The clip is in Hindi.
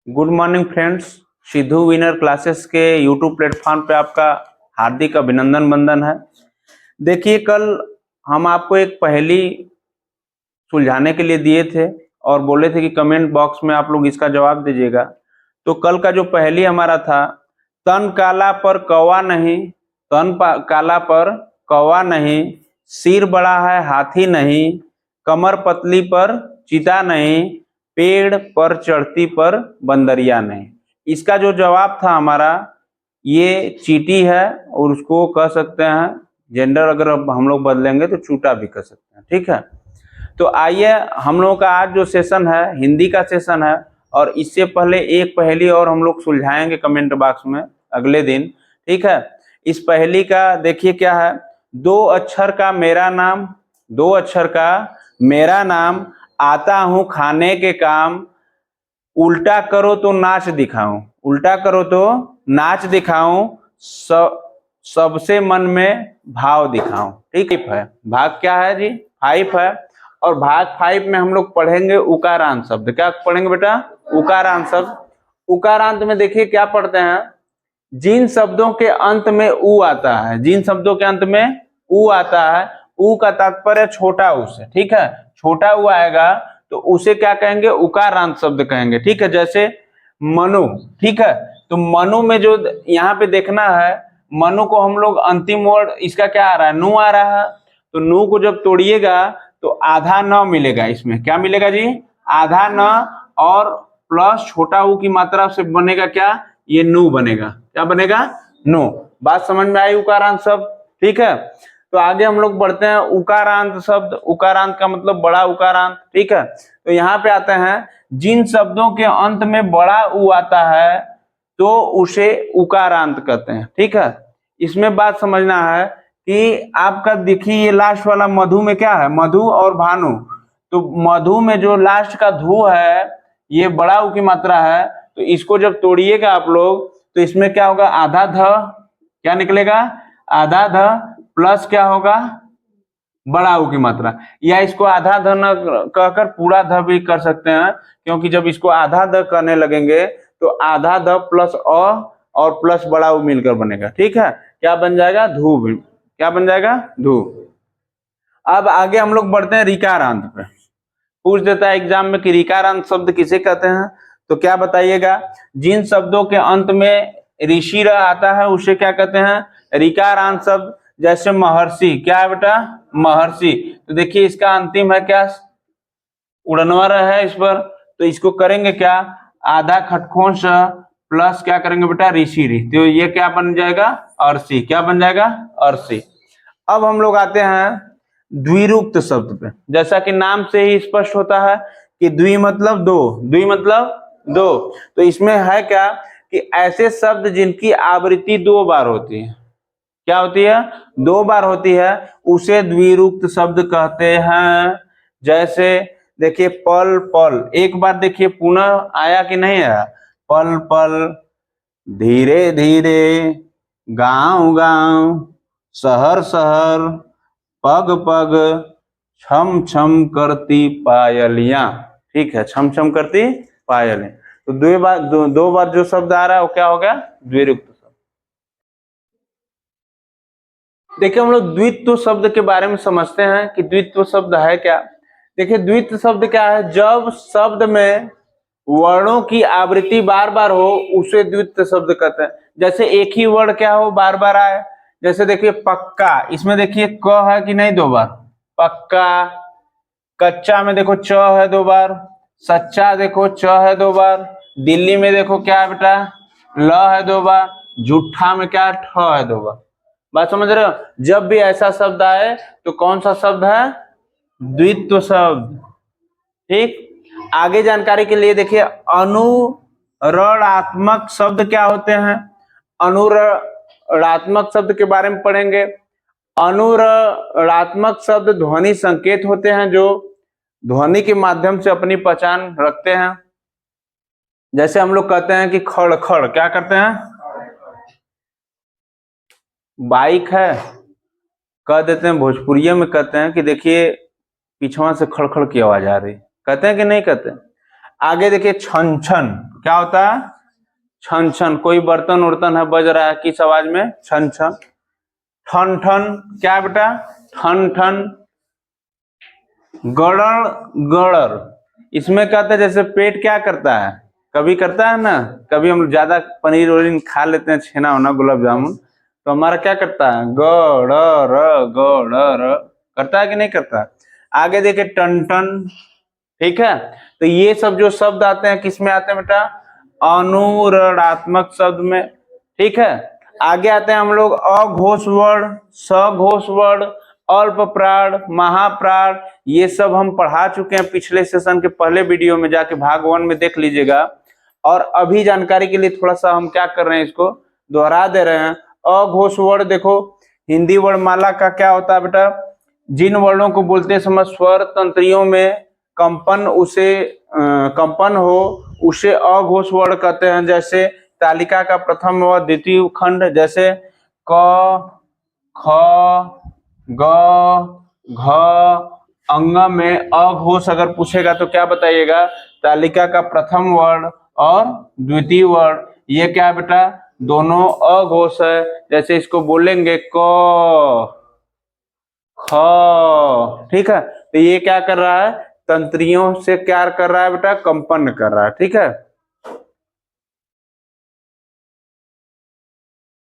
Good morning friends. Sidhu winner classes के यूट्यूब प्लेटफॉर्म पे आपका हार्दिक अभिनंदन वंदन है। देखिए, कल हम आपको एक पहेली सुलझाने के लिए दिए थे और बोले थे कि कमेंट बॉक्स में आप लोग इसका जवाब दीजिएगा। तो कल का जो पहेली हमारा था, तन काला पर कौवा नहीं, काला पर कौवा नहीं, सिर बड़ा है हाथी नहीं, कमर पतली पर चीता नहीं, पेड़ पर चढ़ती पर बंदरिया नहीं। इसका जो जवाब था हमारा, ये चींटी है और उसको कह सकते हैं, जेंडर अगर हम लोग बदलेंगे तो चूटा भी कह सकते हैं। ठीक है, तो आइए, हम लोगों का आज जो सेशन है हिंदी का सेशन है और इससे पहले एक पहेली और हम लोग सुलझाएंगे कमेंट बॉक्स में अगले दिन। ठीक है, इस पहेली का देखिए क्या है। दो अक्षर का मेरा नाम, दो अक्षर का मेरा नाम, आता हूं खाने के काम, उल्टा करो तो नाच दिखाऊं, उल्टा करो तो नाच दिखाऊं, सबसे मन में भाव दिखाऊं। ठीक है, भाग क्या है जी? फाइव है। और भाग फाइव में हम लोग पढ़ेंगे उकारांत शब्द। क्या पढ़ेंगे बेटा? उकारांत शब्द। उकारांत में देखिए क्या पढ़ते हैं, जिन शब्दों के अंत में उ आता है, जिन शब्दों के अंत में उ आता है, उ का तात्पर्य छोटा उ से। ठीक है, छोटा उ आएगा तो उसे क्या कहेंगे? उकारांत शब्द कहेंगे। ठीक है, जैसे मनु। ठीक है, तो मनु में जो यहाँ पे देखना है, मनु को हम लोग अंतिम वर्ड इसका क्या आ रहा है? नु आ रहा है। तो नु को जब तोड़िएगा तो आधा न मिलेगा। इसमें क्या मिलेगा जी? आधा न, और प्लस छोटा उ की मात्रा से बनेगा क्या? ये नु बनेगा। क्या बनेगा? नु। बात समझ में आई उकारांत शब्द? ठीक है, तो आगे हम लोग बढ़ते हैं। उकारांत शब्द, उकारांत का मतलब बड़ा उकारांत। ठीक है, तो यहाँ पे आते हैं, जिन शब्दों के अंत में बड़ा उ आता है तो उसे उकारांत कहते हैं। ठीक है, इसमें बात समझना है कि आपका देखिए ये लास्ट वाला मधु में क्या है? मधु और भानु। तो मधु में जो लास्ट का धु है, ये बड़ा उ की मात्रा है, तो इसको जब तोड़िएगा आप लोग तो इसमें क्या होगा? आधा ध, क्या निकलेगा? आधा ध प्लस क्या होगा? बड़ा उ की मात्रा। या इसको आधा ध न कहकर पूरा ध भी कर सकते हैं, क्योंकि जब इसको आधा ध करने लगेंगे तो आधा ध प्लस अ और प्लस बड़ा उ मिलकर बनेगा। ठीक है, क्या बन जाएगा? धू। क्या बन जाएगा? धू। अब आगे हम लोग बढ़ते हैं रिकारांत पे। पूछ देता है एग्जाम में कि रिकारांत शब्द किसे कहते हैं, तो क्या बताइएगा? जिन शब्दों के अंत में ऋषि र आता है उसे क्या कहते हैं? रिकारांत शब्द। जैसे महर्षि, क्या है बेटा? महर्षि। तो देखिए इसका अंतिम है क्या? उड़नवर है इस पर, तो इसको करेंगे क्या? आधा खटखोंश प्लस क्या करेंगे बेटा? ऋषि रि, तो ये क्या बन जाएगा? अर्षि। क्या बन जाएगा? अर्षि। अब हम लोग आते हैं द्विरूक्त शब्द पे। जैसा कि नाम से ही स्पष्ट होता है कि द्वि मतलब दो, द्वि मतलब दो। तो इसमें है क्या कि ऐसे शब्द जिनकी आवृत्ति दो बार होती है। क्या होती है? दो बार होती है, उसे द्विरूक्त शब्द कहते हैं। जैसे देखिए पल पल, एक बार देखिए पुनः आया कि नहीं आया? पल पल, धीरे धीरे, गांव गांव, शहर शहर, पग पग, छम छम करती पायलियां। ठीक है, छम छम करती पायलें। तो दो बार जो शब्द आ रहा है वो क्या हो गया? द्विरूक्त शब्द। देखिए हम लोग द्वित्व शब्द के बारे में समझते हैं कि द्वित्व शब्द है क्या। देखिए द्वित्व शब्द क्या है? जब शब्द में वर्णों की आवृत्ति बार बार हो उसे द्वित्व शब्द कहते हैं। जैसे एक ही वर्ड क्या हो, बार बार आए। जैसे देखिए पक्का, इसमें देखिए क है कि नहीं? दो बार पक्का। कच्चा में देखो च है दो बार, सच्चा देखो च है दो बार, दिल्ली में देखो क्या है बेटा? ल है दो बार, झूठा में क्या है? ठ है दो बार। बात समझ रहे हो? जब भी ऐसा शब्द आए तो कौन सा शब्द है? द्वित्व शब्द। ठीक, आगे जानकारी के लिए देखिए अनुरणात्मक शब्द क्या होते हैं। अनुरणात्मक शब्द के बारे में पढ़ेंगे। अनुरणात्मक शब्द ध्वनि संकेत होते हैं जो ध्वनि के माध्यम से अपनी पहचान रखते हैं। जैसे हम लोग कहते हैं कि खड़ खड़, क्या करते हैं? बाइक है, कह देते हैं भोजपुरिया में कहते हैं कि देखिए पीछवा से खड़खड़ की आवाज आ रही, कहते हैं कि नहीं कहते हैं? आगे देखिए छन छन, क्या होता है? छन छन, कोई बर्तन उर्तन है बज रहा है किस आवाज में? छन छन। ठन ठन, क्या है बेटा? ठन ठन। गड़र गड़र, इसमें क्या होता है? जैसे पेट क्या करता है, कभी करता है ना, कभी हम ज्यादा पनीर वनीर खा लेते हैं, छेना होना, गुलाब जामुन, तो हमारा क्या करता है? गड़र गड़र करता है कि नहीं करता? आगे देखिए टन टन, ठीक है। तो ये सब जो शब्द आते हैं किस में आते हैं बेटा? अनुरणात्मक शब्द में, ठीक है। आगे आते हैं हम लोग अघोष वर्ण, सघोष वर्ण, अल्प प्राण, महाप्राण, ये सब हम पढ़ा चुके हैं पिछले सेशन के पहले वीडियो में, जाके भाग 1 में देख लीजिएगा। और अभी जानकारी के लिए थोड़ा सा हम क्या कर रहे हैं, इसको दोहरा दे रहे हैं। अघोष वर्ण देखो, हिंदी वर्णमाला का क्या होता है बेटा? जिन वर्णों को बोलते समय स्वर तंत्रियों में कंपन कंपन हो उसे अघोष वर्ण कहते हैं। जैसे तालिका का प्रथम व द्वितीय खंड, जैसे क, ख, ग, घ, अंग में अघोष अगर पूछेगा तो क्या बताइएगा? तालिका का प्रथम वर्ण और द्वितीय वर्ण, ये क्या है बेटा? दोनों अघोष है। जैसे इसको बोलेंगे क, ख, ठीक है। तो ये क्या कर रहा है? तंत्रियों से क्या कर रहा है बेटा? कंपन कर रहा है, ठीक है।